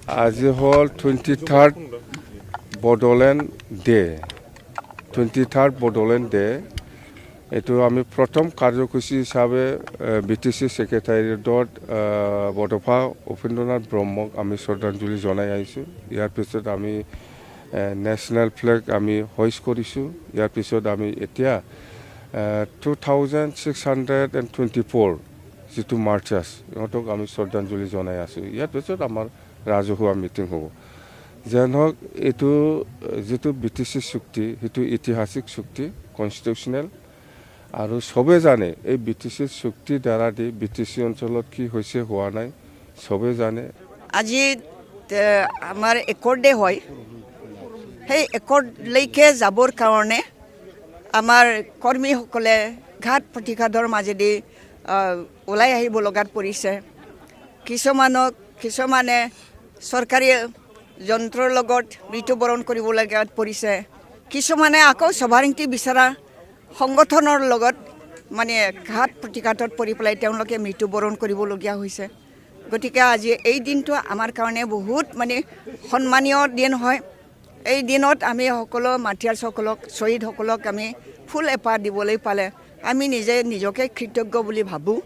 আজি হ'ল 23rd Bodoland day 23rd Bodoland day এইটো আমি প্ৰথম কাৰ্যসূচী হিচাপে BTC ছেক্ৰেটাৰিয়েটত বডোফা উপেন্দ্ৰনাথ ব্ৰহ্মক আমি শ্ৰদ্ধাঞ্জলি জনাই আহিছোঁ। ইয়াৰ পিছত আমি নেশ্যনেল ফ্লেগ আমি হোইষ্ট কৰিছোঁ। ইয়াৰ পিছত আমি এতিয়া 2624 যিটো মাৰ্চাৰ্ছ ইহঁতক আমি শ্ৰদ্ধাঞ্জলি জনাই আছোঁ। ইয়াৰ পিছত আমাৰ ৰাজহুৱা মিটিং হ'ব। যেন হওক এইটো যিটো BTC চুক্তি সেইটো ঐতিহাসিক চুক্তি, কনষ্টিটিউচনেল, আৰু চবে জানে এই BTC চুক্তিৰ দ্বাৰা দি BTC অঞ্চলত কি হৈছে হোৱা নাই চবে জানে। আজি আমাৰ একৰ্ড ডে হয়। সেই একৰ্ডলৈকে যাবৰ কাৰণে আমাৰ কৰ্মীসকলে ঘাট প্ৰতিঘাতৰ মাজেদি ওলাই আহিব লগাত পৰিছে। কিছুমানে চৰকাৰী যন্ত্ৰৰ লগত মৃত্যুবৰণ কৰিব লগাত পৰিছে। কিছুমানে আকৌ সভাৰেংটি বিচৰা সংগঠনৰ লগত মানে ঘাট প্ৰতিঘাতত পৰি পেলাই তেওঁলোকে মৃত্যুবৰণ কৰিবলগীয়া হৈছে। গতিকে আজি এই দিনটো আমাৰ কাৰণে বহুত মানে সন্মানীয় দিন হয়। এই দিনত আমি সকলো মাৰ্টিয়াৰ্ছসকলক, শ্বহীদসকলক আমি ফুল এপাহ দিবলৈ পালে আমি নিজকে কৃতজ্ঞ বুলি ভাবোঁ।